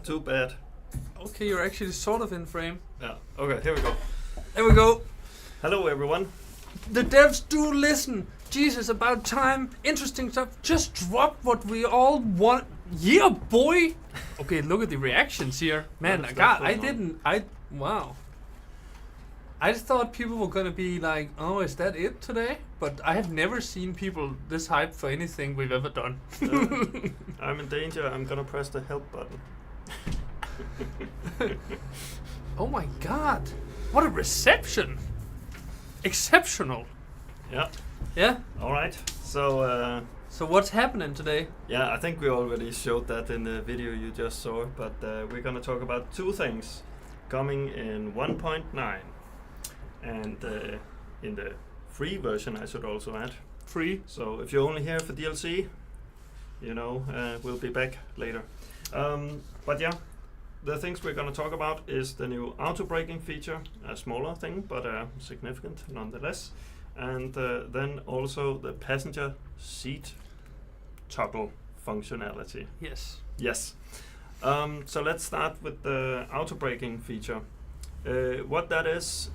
not too bad. Okay, you're actually sort of in frame. Yeah. Okay, here we go. There we go. Hello, everyone. The devs do listen. Jesus, about time. Interesting stuff. Just drop what we all want. Yeah, boy. Okay, look at the reactions here. Man, wow. I just thought people were gonna be like, oh, is that it today? But I have never seen people this hyped for anything we've ever done. I'm in danger. I'm gonna press the help button. Oh my god. What a reception. Exceptional. Yeah. Yeah? Alright. So what's happening today? yeah, I think we already showed that in the video you just saw, but we're gonna talk about two things coming in 1.9. And in the free version, I should also add. Free. So if you're only here for DLC, you know, we'll be back later. But yeah, the things we're going to talk about is the new auto braking feature, a smaller thing, but significant nonetheless. And then also the passenger seat toggle functionality. Yes. Yes. So let's start with the auto braking feature. What that is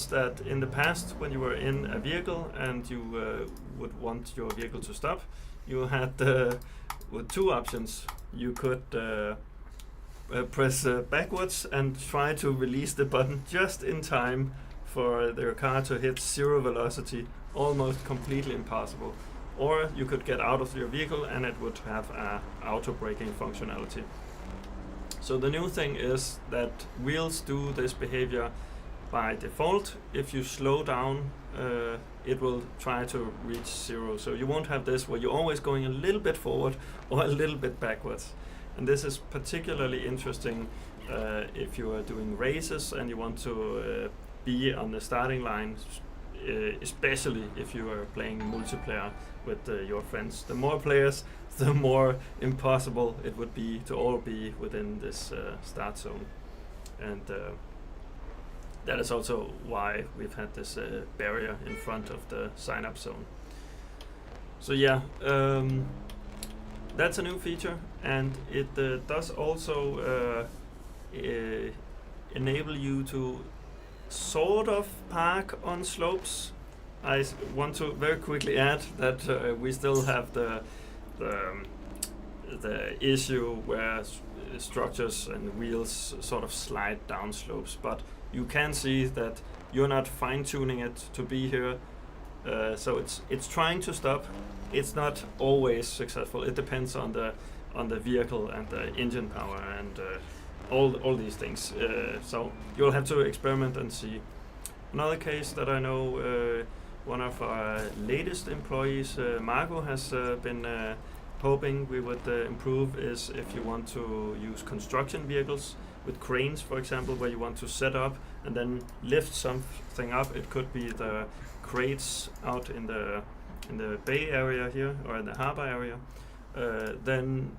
that in the past, when you were in a vehicle and you would want your vehicle to stop, you had with two options. You could press backwards and try to release the button just in time for your car to hit zero velocity, almost completely impossible. Or you could get out of your vehicle and it would have a auto braking functionality. So the new thing is that wheels do this behavior by default. If you slow down, it will try to reach zero. So you won't have this where you're always going a little bit forward or a little bit backwards. And this is particularly interesting if you are doing races and you want to be on the starting line, especially if you are playing multiplayer with your friends. The more players, the more impossible it would be to all be within this start zone. And that is also why we've had this barrier in front of the sign-up zone. So yeah, that's a new feature, and it does also enable you to sort of park on slopes. I want to very quickly add that we still have the issue where structures and wheels sort of slide down slopes, but you can see that you're not fine-tuning it to be here, so it's trying to stop. It's not always successful. It depends on the vehicle and the engine power and all these things. So you'll have to experiment and see. Another case that I know, one of our latest employees, Marco, has been hoping we would improve is if you want to use construction vehicles with cranes, for example, where you want to set up and then lift something up. It could be the crates out in the bay area here or in the harbor area. Then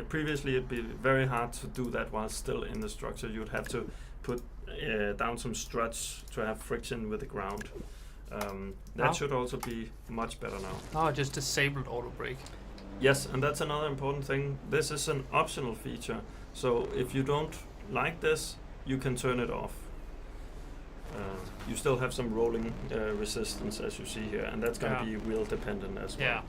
previously it'd be very hard to do that while still in the structure. You'd have to put down some struts to have friction with the ground. That should also be much better now. Oh, just disabled auto brake. Yes, and that's another important thing. This is an optional feature, so if you don't like this, you can turn it off. You still have some rolling resistance, as you see here, and that's going to be wheel dependent as well. Yeah.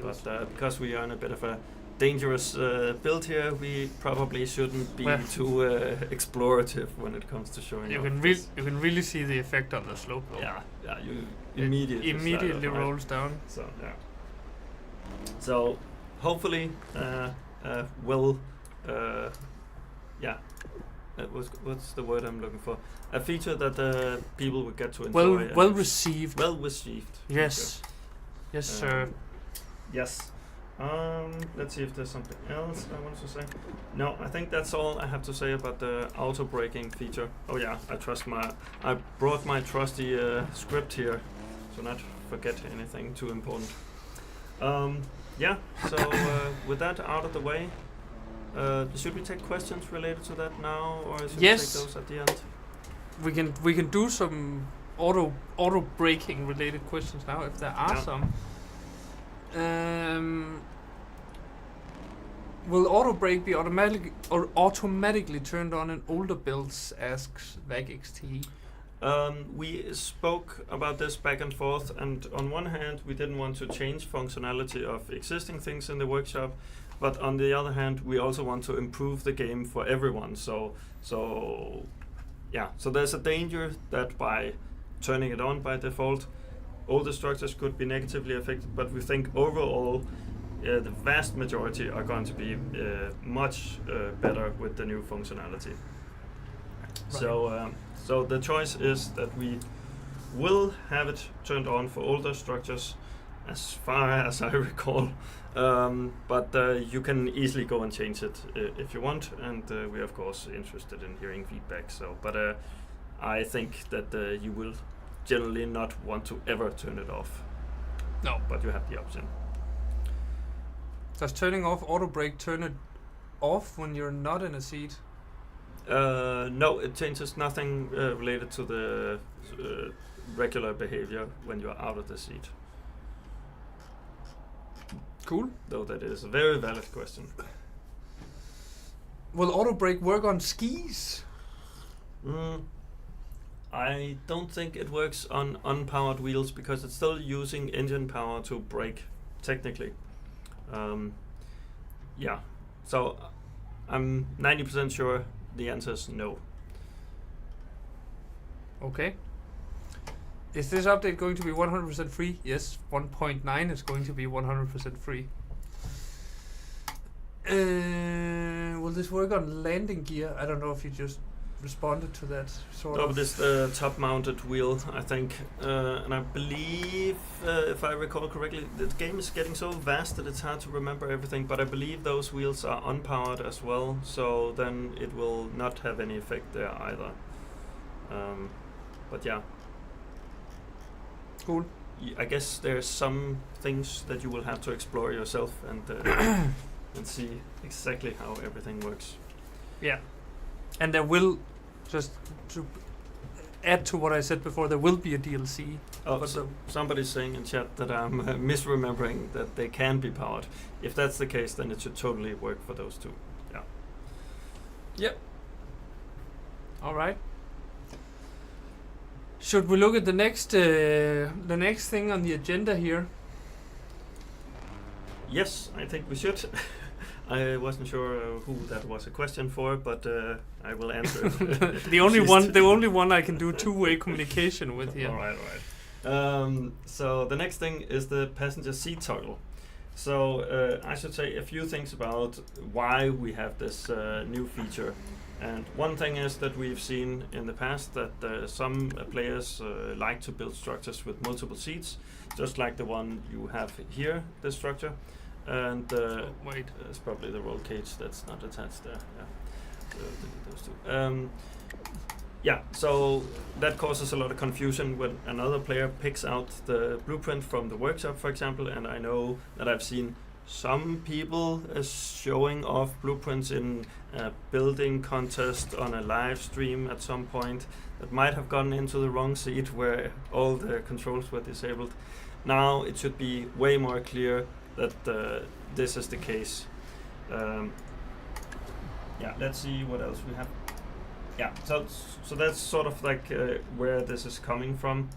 But because we are in a bit of a dangerous build here, we probably shouldn't be too explorative when it comes to showing. You can really see the effect on the slope, though. Yeah. You immediately rolls down. So yeah. So hopefully, what's the word I'm looking for? A feature that people will get to enjoy. Well received. Well received. Yes. Yes, sir. Yes. Let's see if there's something else I want to say. No, I think that's all I have to say about the auto braking feature. Oh yeah, I brought my trusty script here, so not forget anything too important. Yeah. So with that out of the way, should we take questions related to that now, or should we take those at the end? We can do some auto braking related questions now if there are some. Will auto brake be automatically turned on in older builds? Asks VagXT. We spoke about this back and forth, and on one hand, we didn't want to change functionality of existing things in the workshop, but on the other hand, we also want to improve the game for everyone. So there's a danger that by turning it on by default, older structures could be negatively affected, but we think overall the vast majority are going to be much better with the new functionality. Right. So the choice is that we will have it turned on for older structures, as far as I recall, but you can easily go and change it if you want, and we're of course interested in hearing feedback. But I think that you will generally not want to ever turn it off. No. But you have the option. Does turning off auto brake turn it off when you're not in a seat? No, it changes nothing related to the regular behavior when you're out of the seat. Cool. Though that is a very valid question. Will auto brake work on skis? I don't think it works on unpowered wheels because it's still using engine power to brake, technically. So I'm 90% sure the answer is no. Okay. Is this update going to be 100% free? Yes, 1.9 is going to be 100% free. Will this work on landing gear? I don't know if you just responded to that sort No, of. but it's the top-mounted wheel, I think, and I believe, if I recall correctly, the game is getting so vast that it's hard to remember everything. But I believe those wheels are unpowered as well, so then it will not have any effect there either. But yeah. Cool. I guess there's some things that you will have to explore yourself and and see exactly how everything works. Yeah. And there will, just to add to what I said before, there will be a DLC. Oh, somebody's saying in chat that I'm misremembering that they can be powered. If that's the case, then it should totally work for those two. Yeah. Yep. All right. Should we look at the next thing on the agenda here? Yes, I think we should. I wasn't sure who that was a question for, but I will answer it. the only one I can do two-way communication with here. All right. So the next thing is the passenger seat toggle. So I should say a few things about why we have this new feature. And one thing is that we've seen in the past that some players like to build structures with multiple seats, just like the one you have here, this structure. And wait, it's probably the roll cage that's not attached there. Yeah, those two. So that causes a lot of confusion when another player picks out the blueprint from the workshop, for example. And I know that I've seen some people showing off blueprints in a building contest on a live stream at some point that might have gotten into the wrong seat where all the controls were disabled. Now it should be way more clear that this is the case. Let's see what else we have. So that's sort of like where this is coming from.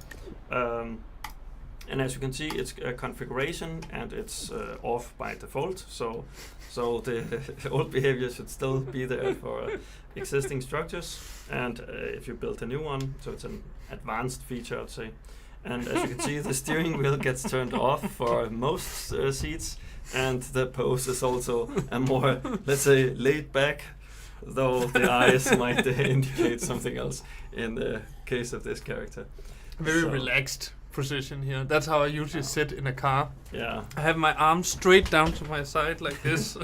And as you can see, it's a configuration and it's off by default. So the old behavior should still be there for existing structures. And if you build a new one, so it's an advanced feature, I'd say. And as you can see, the steering wheel gets turned off for most seats, and the pose is also a more, let's say, laid back, though the eyes might indicate something else in the case of this character. Very relaxed position here. That's how I usually sit in a car. Yeah. I have my arms straight down to my side like this.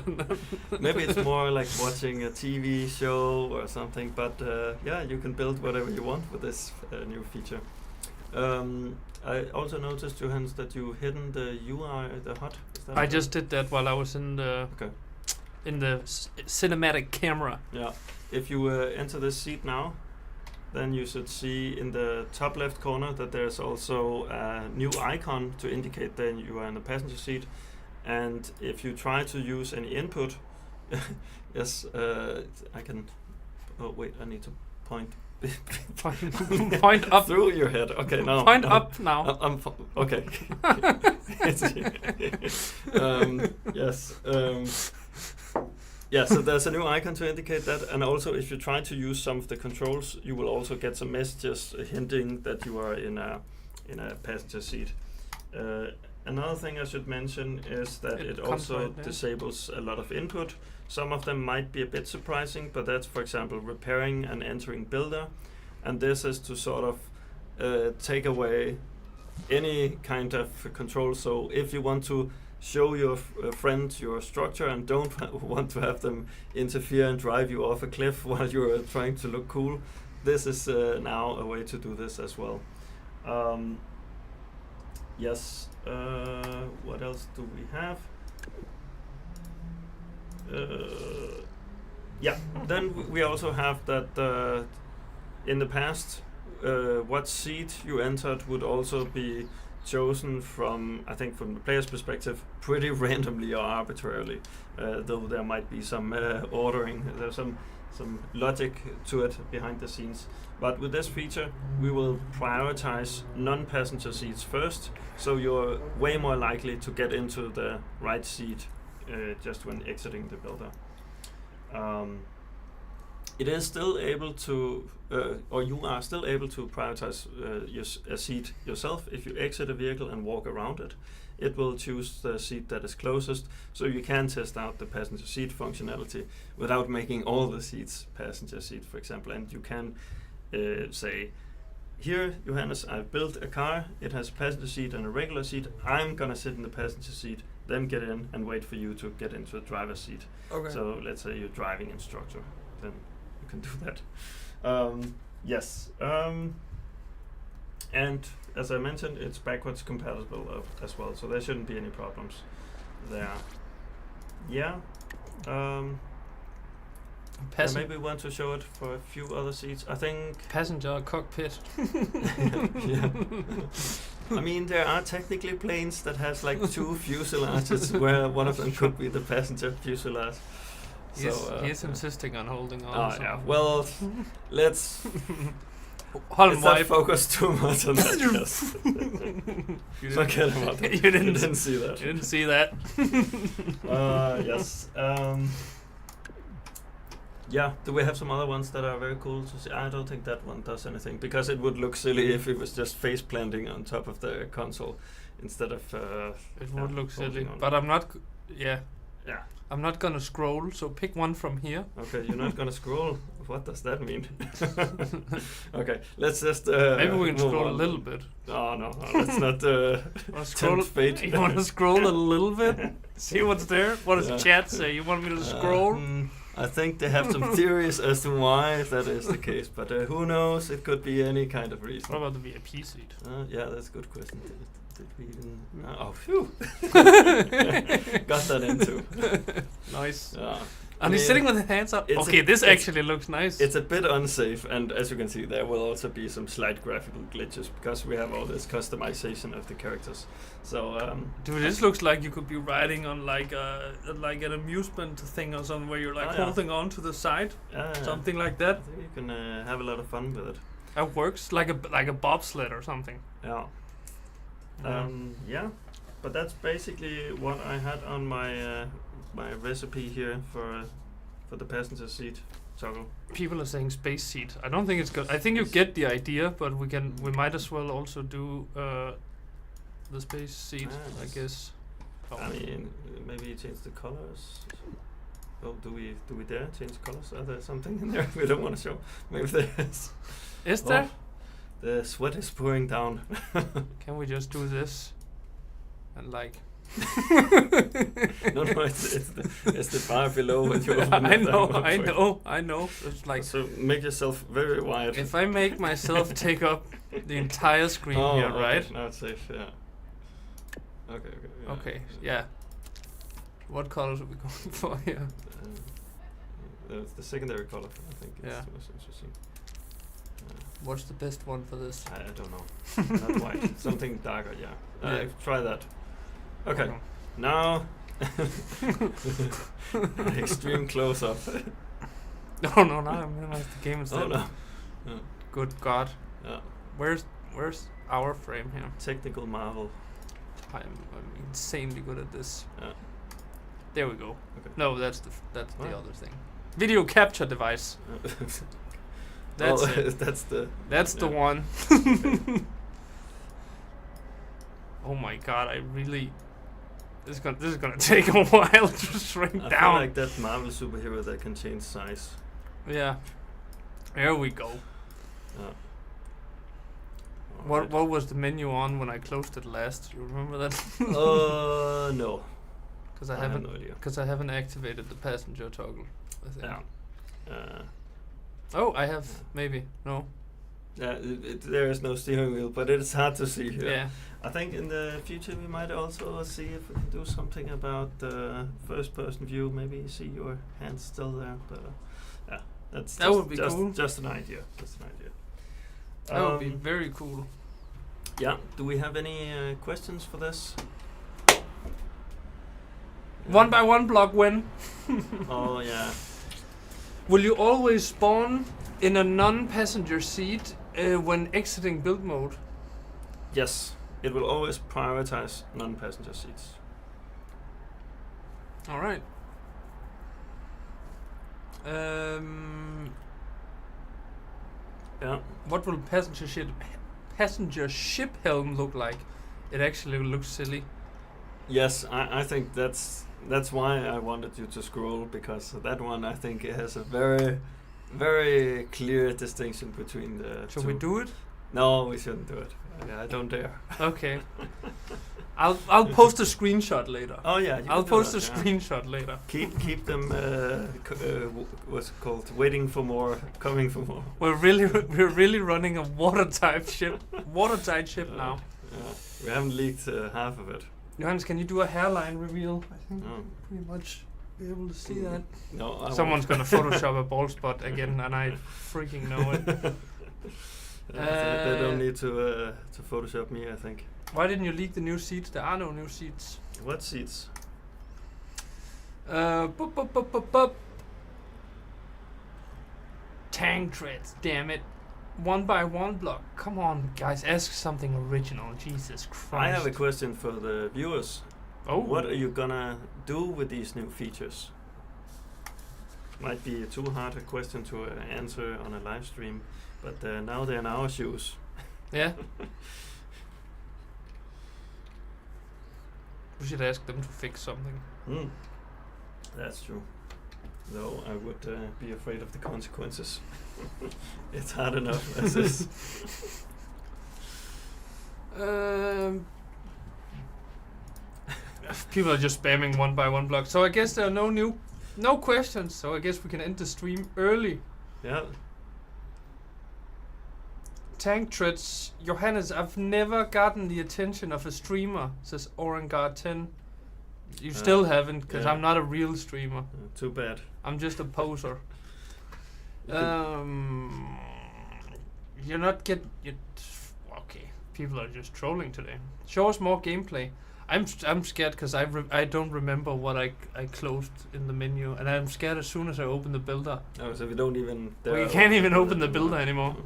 Maybe it's more like watching a TV show or something, but you can build whatever you want with this new feature. I also noticed, Johannes, that you hidden the UI, the HUD. I just did that while I was in the cinematic camera. Yeah. If you enter this seat now, then you should see in the top left corner that there's also a new icon to indicate that you are in the passenger seat. And if you try to use any input, Yes, I can. Oh wait, I need to point. Point up. Through your head. Okay, now. Point up now. Okay. Yes. Yeah, so there's a new icon to indicate that, and also if you try to use some of the controls, you will also get some messages hinting that you are in a passenger seat. Another thing I should mention is that it also right there. disables a lot of input. Some of them might be a bit surprising, but that's, for example, repairing and entering builder, and this is to sort of take away any kind of control. So if you want to show your friend your structure and don't want to have them interfere and drive you off a cliff while you're trying to look cool, this is now a way to do this as well. Yes. What else do we have? Yeah. Then we also have that in the past, what seat you entered would also be chosen from, I think, from the player's perspective, pretty randomly or arbitrarily. Though there might be some ordering. There's some logic to it behind the scenes. But with this feature, we will prioritize non-passenger seats first, so you're way more likely to get into the right seat just when exiting the builder. It is still able to, or you are still able to prioritize a seat yourself. If you exit a vehicle and walk around it, it will choose the seat that is closest, so you can test out the passenger seat functionality without making all the seats passenger seat, for example. And you can say, here, Johannes, I've built a car, it has a passenger seat and a regular seat, I'm gonna sit in the passenger seat, then get in and wait for you to get into the driver's seat. Okay. So let's say you're driving instructor, then you can do that. Yes. And as I mentioned, it's backwards compatible as well, so there shouldn't be any problems there. Yeah. Yeah, maybe we want to show it for a few other seats. I think passenger cockpit. yeah. I mean, there are technically planes that has like two fuselages, where one of them could be the passenger fuselage. He's insisting on holding on. Oh yeah. Well, let's Holm not wipe. focus too much on that. Yes. Forget about that. You didn't see that. You didn't see that. Yes. Yeah, do we have some other ones that are very cool to see? I don't think that one does anything, because it would look silly if it was just face planting on top of the console instead of. It would look silly, on. but I'm not. Yeah. Yeah. I'm not gonna scroll. So pick one from here. Okay, you're not gonna scroll. What does that mean? Okay, let's just. Maybe we can move scroll on. a little bit. Oh no, let's not. Wanna scroll? tempt fate. You want to scroll a little bit? See what's there? What does Yeah. chat say? You want me to scroll? I think they have some theories as to why that is the case, but who knows? It could be any kind of reason. What about the VIP seat? Yeah, that's a good question. Did we even? Oh, phew! Got that into. Nice. Yeah. And he's sitting with his hands up. Okay, this actually looks nice. It's a bit unsafe, and as you can see, there will also be some slight graphical glitches because we have all this customization of the characters. So, dude, this looks like you could be riding on like an amusement thing or something where you're like holding on to the side, something like that. I think you can have a lot of fun with it. That works like a bobsled or something. Yeah. Yeah, but that's basically what I had on my my recipe here for the passenger seat toggle. People are saying space seat. I don't think it's good. I think you get the idea, but we might as well also do the space seat, I guess. I mean, maybe change the colors. Oh, do we dare change colors? Are there something in there we don't want to show? Maybe there is. Is there? The sweat is pouring down. Can we just do this? And like. No, it's the bar below when you open I it. know. It's like. So make yourself very wide. If I make myself take up the entire screen here, right? Now it's safe. Yeah. Okay. Yeah. Okay. Yeah. What colors are we going for here? The secondary color, I think. Yeah. It's the most interesting. What's the best one for this? I don't know. Not white. Something darker. Yeah. Try that. Okay. Now Extreme close up. No, I minimize the game instead. Oh no. Yeah. Good God. Yeah. Where's our frame here? Technical marvel. I'm insanely good at this. Yeah. There we go. Okay. No, that's the What? other thing. Video capture device. That's well, it. That's the yeah. one. Oh my God! I really. This is gonna take a while to shrink I down. feel like that Marvel superhero that can change size. Yeah. There we go. Yeah. What was the menu on when I closed it last? You remember that? No. Because I have no idea. Because I haven't activated the passenger toggle. I think. Yeah. Oh, I have maybe no. Yeah, there is no steering wheel, but it's hard to see here. Yeah. I think in the future we might also see if we can do something about the first-person view. Maybe see your hands still there, but yeah, that would be cool. Just an idea. That would be very cool. Yeah. Do we have any questions for this? One by one block win. Oh yeah. Will you always spawn in a non-passenger seat when exiting build mode? Yes. It will always prioritize non-passenger seats. All right. Yeah. What will passenger ship helm look like? It actually looks silly. Yes, I think that's why I wanted you to scroll, because that one I think it has a very, very clear distinction between the Should two. we do it? No, we shouldn't do it. I don't dare. Okay. I'll post a screenshot later. Oh yeah, I'll post a screenshot later. Keep them what's it called? Waiting for more, coming for more. We're really running a watertight ship now. Yeah, we haven't leaked half of it. Johannes, can you do a hairline reveal? I think No. pretty much be able to see that. No, I Someone's won't. gonna Photoshop a bald spot again, and I freaking know it. They don't need to Photoshop me, I think. Why didn't you leak the new seats? There are no new seats. What seats? Tank treads, damn it. One by one block. Come on, guys, ask something original. Jesus Christ. I have a question for the viewers. Oh. What are you gonna do with these new features? Might be too hard a question to answer on a live stream, but now they're in our shoes. Yeah. We should ask them to fix something. That's true. Though I would be afraid of the consequences. It's hard enough as is. People are just spamming one by one block. So I guess there are no questions. So I guess we can end the stream early. Yeah. Tank treads, Johannes. I've never gotten the attention of a streamer. Says Orangard 10. You still haven't, because yeah. I'm not a real streamer. Too bad. I'm just a poser. You're not okay. People are just trolling today. Show us more gameplay. I'm scared because I don't remember what I closed in the menu, and I'm scared as soon as I open the builder. Oh, so we don't even. We can't even open the builder anymore.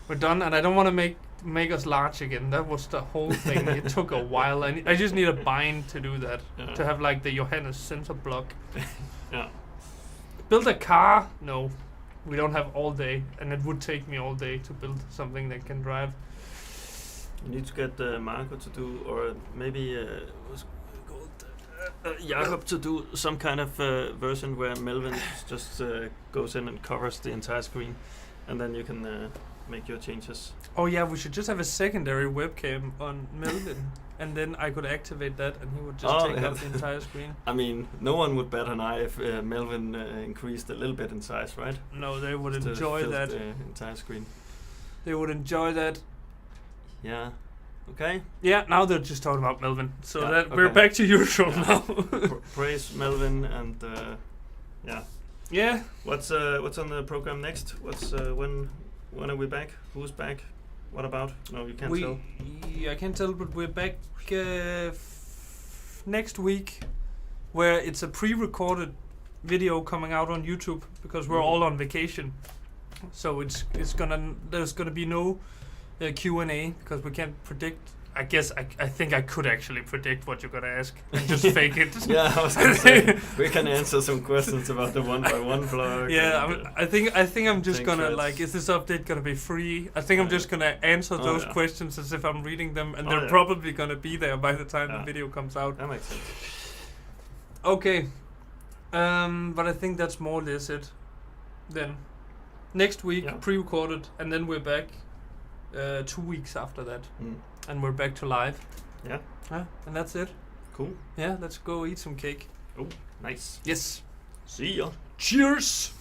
We're done, and I don't want to make us large again. That was the whole thing. It took a while. I just need a bind to do that. Yeah. To have like the Johannes center block. Yeah. Build a car? No. We don't have all day, and it would take me all day to build something that can drive. You need to get Marco to do, or maybe what's called Jakob to do some kind of version where Melvin just goes in and covers the entire screen, and then you can make your changes. Oh yeah, we should just have a secondary webcam on Melvin, and then I could activate that, and he would just take up the entire screen. I mean, no one would bat an eye if Melvin increased a little bit in size, right? No, they would Just to enjoy fill that. the entire screen. They would enjoy that. Yeah. Okay. Yeah, now they're just talking about Melvin. So Yeah, that we're okay. back to usual Yeah. now. Praise Melvin and yeah. Yeah. What's on the program next? What's when are we back? Who's back? What about? No, you can't tell. I can't tell, but we're back next week, where it's a pre-recorded video coming out on YouTube because we're all on vacation. So there's gonna be no Q&A because we can't predict. I guess I think I could actually predict what you're gonna ask and just fake it. Yeah, I was gonna say we can answer some questions about the 1x1 blog. Yeah, I think I'm just gonna threads. like, is this update gonna be free? I think I'm Yeah. just gonna answer Oh, those yeah. questions as if I'm reading them, and Oh, they're yeah. probably gonna be there by the time Yeah. the video comes out. That makes sense. Okay, but I think that's more or less it. Then next week Yeah. pre-recorded, and then we're back 2 weeks after that, Mm. and we're back to live. Yeah. And that's it. Cool. Yeah, let's go eat some cake. Oh, nice. Yes. See ya. Cheers.